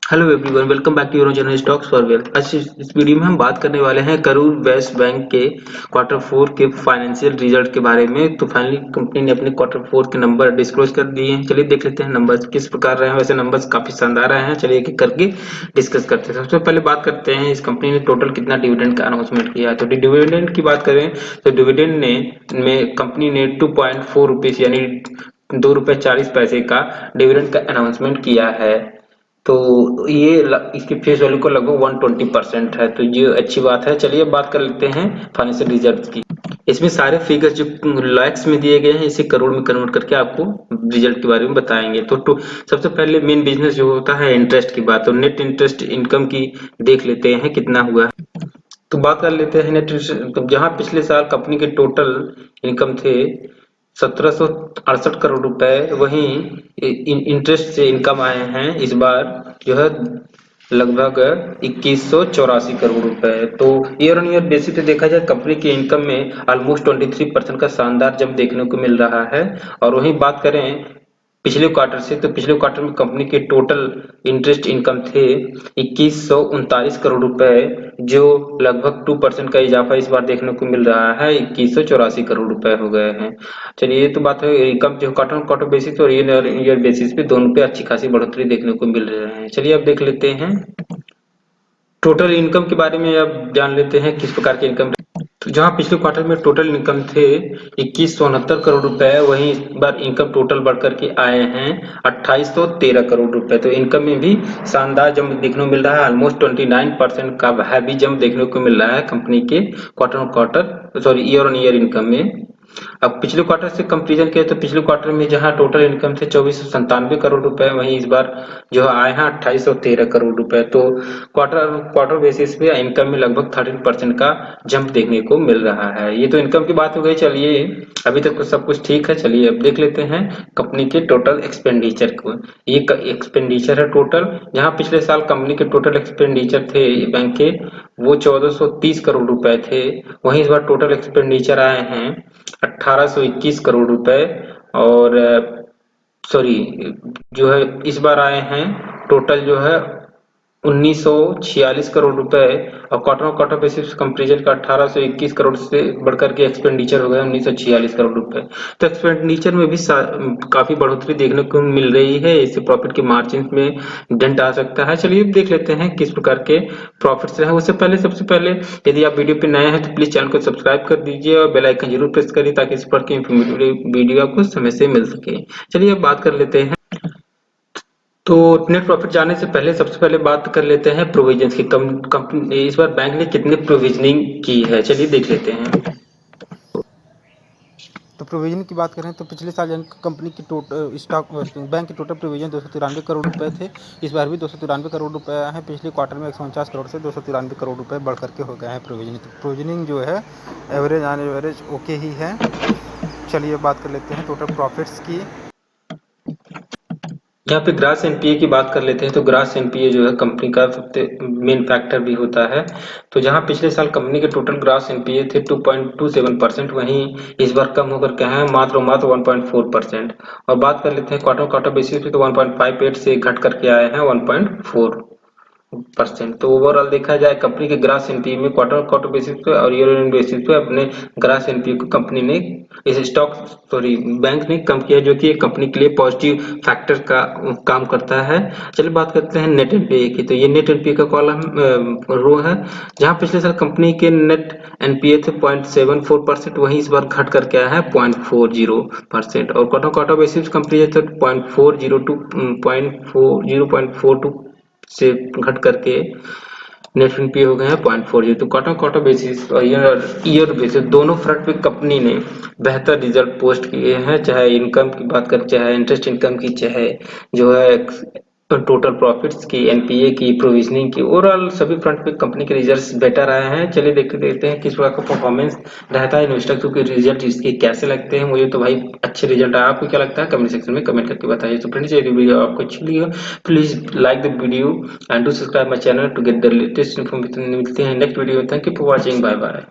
Hello everyone, welcome back to your channel stocks for wealth. आज इस video में हम बात करने वाले हैं करूर वैश्य बैंक के क्वार्टर फोर के फाइनेंशियल रिजल्ट के बारे में। तो फाइनली कंपनी ने अपने क्वार्टर फोर के नंबर डिस्क्लोज कर दिए हैं। चलिए देख लेते हैं नंबर्स किस प्रकार रहे हैं। वैसे नंबर्स काफी शानदार रहे हैं। चलिए एक एक करके डिस्कस करते हैं। सबसे पहले बात करते हैं इस कंपनी ने टोटल कितना डिविडेंड का अनाउंसमेंट किया है। तो डिविडेंड की बात करें तो डिविडेंड ने में कंपनी ने 2.4 रुपीज यानी ₹2.40 का डिविडेंड का अनाउंसमेंट किया है। तो ये इसकी फेस वैल्यू को लगभग 120% है। तो ये अच्छी बात है। चलिए अब बात कर लेते हैं फाइनेंशियल रिजल्ट की। इसमें सारे फिगर जो लैक्स में दिए गए हैं इसे करोड़ में कन्वर्ट करके आपको रिजल्ट के बारे में बताएंगे। तो सबसे पहले मेन बिजनेस जो होता है इंटरेस्ट की बात, तो नेट इंटरेस्ट इनकम की देख लेते हैं कितना हुआ। तो बात कर लेते हैं नेट इंटरेस्ट, तो जहां पिछले साल कंपनी के टोटल इनकम थे 1768 करोड़ रुपए, वहीं इंटरेस्ट से इनकम आए हैं इस बार जो है लगभग 2184 करोड़ रुपए। तो ईयर ऑन ईयर बेसिस पे देखा जाए कंपनी के इनकम में ऑलमोस्ट 23% का शानदार जंप देखने को मिल रहा है। और वहीं बात करें पिछले क्वार्टर से, तो पिछले क्वार्टर में कंपनी के टोटल इंटरेस्ट इनकम थे 2139 करोड़ रुपए, जो लगभग 2% का इजाफा इस बार देखने को मिल रहा है। 2184 करोड़ रुपए हो गए हैं। चलिए ये तो बात है इनकम जो क्वार्टर क्वार्टर बेसिस और ईयर ईयर बेसिस पे दोनों पे अच्छी खासी बढ़ोतरी देखने को मिल रहे हैं। चलिए अब देख लेते हैं टोटल इनकम के बारे में। अब जान लेते हैं किस प्रकार की इनकम। तो जहां पिछले क्वार्टर में टोटल इनकम थे 2169 करोड़ रुपए, वहीं इस बार इनकम टोटल बढ़कर के आए हैं 2813 करोड़ रुपए। तो इनकम में भी शानदार जंप देखने को मिल रहा है। ऑलमोस्ट 29% का हैवी जंप देखने को मिल रहा है कंपनी के quarter on quarter sorry year on year income में। अब पिछले क्वार्टर से कंपेरिजन किया तो पिछले क्वार्टर में जहां टोटल इनकम थे 2497 करोड़ रुपए, वहीं इस बार जो आए हैं 2813 करोड़ रुपए। तो क्वार्टर क्वार्टर बेसिस पे इनकम में लगभग 13% का जंप देखने को मिल रहा है। ये तो इनकम की बात हो गई। चलिए अभी तक तो सब कुछ ठीक है। चलिए अब देख लेते हैं कंपनी के टोटल एक्सपेंडिचर को। ये एक्सपेंडिचर है टोटल, जहां पिछले साल कंपनी के टोटल एक्सपेंडिचर थे बैंक के वो 1430 करोड़ रुपए थे, वहीं इस बार टोटल एक्सपेंडिचर आए हैं 1821 करोड़ रुपए। और सॉरी जो है इस बार आए हैं टोटल जो है 1946 करोड़ रुपए। और क्वार्टर क्वार्टर बेसिस कंपेरिजन का 1821 करोड़ से बढ़कर के एक्सपेंडिचर हो गया 1946 करोड़ रुपए। तो एक्सपेंडिचर में भी काफी बढ़ोतरी देखने को मिल रही है। इससे प्रॉफिट के मार्जिन में डेंट आ सकता है। चलिए देख लेते हैं किस प्रकार के प्रॉफिट्स रहे। उससे पहले सबसे पहले यदि आप वीडियो पे नए हैं तो प्लीज चैनल को सब्सक्राइब कर दीजिए और बेल आइकन जरूर प्रेस करिए ताकि इस पर की इंफॉर्मेटिव वीडियो आपको समय से मिल सके। चलिए अब बात कर लेते हैं। तो नेट प्रॉफिट जानने से पहले सबसे पहले बात कर लेते हैं प्रोविजंस की। कंपनी इस बार बैंक ने कितने प्रोविजनिंग की है, चलिए देख लेते हैं। तो प्रोविजन की बात करें तो पिछले साल कंपनी की टोटल स्टॉक बैंक के टोटल प्रोविजन 293 करोड़ रुपए थे। इस बार भी 293 करोड़ रुपए आए हैं। पिछले क्वार्टर में 149 करोड़ से 293 करोड़ रुपए बढ़ करके हो गए हैं प्रोविजनिंग। तो प्रोविजनिंग जो है एवरेज ऑन एवरेज ओके ही है। चलिए बात कर लेते हैं टोटल प्रॉफिट्स की। यहाँ पे ग्रास एनपीए की बात कर लेते हैं। तो ग्रास एनपीए जो है कंपनी का सबसे मेन फैक्टर भी होता है। तो जहाँ पिछले साल कंपनी के टोटल ग्रास एनपीए थे 2.27%, वहीं इस बार कम होकर के हैं मात्र 1.4%। और बात कर लेते हैं क्वार्टर क्वार्टर बेसिस पे, तो 1.58 से घट करके आए हैं 1.4%। तो ओवरऑल देखा जाए कंपनी के ग्रास एनपीए में क्वार्टर क्वार्टर बेसिस पे और ईयर एंड बेसिस पे अपने ग्रास एनपीए को कंपनी ने इस स्टॉक सॉरी बैंक ने कम किया, जो कि एक कंपनी के लिए पॉजिटिव फैक्टर का काम करता है। चलिए बात करते हैं नेट एनपीए की। तो ये नेट एनपीए का कॉलम रो है, जहां पिछले साल कंपनी के नेट एनपीए थे 0.74%, वहीं इस बार घट करके आया है 0.40%। और क्वार्टर क्वार्टर बेसिस कंपनी थे 0.42 से घट करके नेट एनपीए हो गए हैं 0.40। तो क्वार्टर क्वार्टर बेसिस और ईयर बेसिस दोनों फ्रंट पे कंपनी ने बेहतर रिजल्ट पोस्ट किए हैं, चाहे इनकम की बात करें, चाहे इंटरेस्ट इनकम की, चाहे जो है टोटल प्रॉफिट्स की, एनपीए की, प्रोविजनिंग की। ओवरऑल सभी फ्रंट पे कंपनी के रिजल्ट्स बेटर आए हैं। चलिए देखते हैं किस प्रकार का परफॉर्मेंस रहता है इन्वेस्टर के रिजल्ट इसके कैसे लगते हैं। मुझे तो भाई अच्छे रिजल्ट आए। आपको क्या लगता है कमेंट सेक्शन में कमेंट करके बताइए। तो फ्रेंड्स यदि वीडियो आपको अच्छी लगी please like the video and do subscribe my channel to get the latest information. मिलते हैं next video. Thank you for watching, bye bye.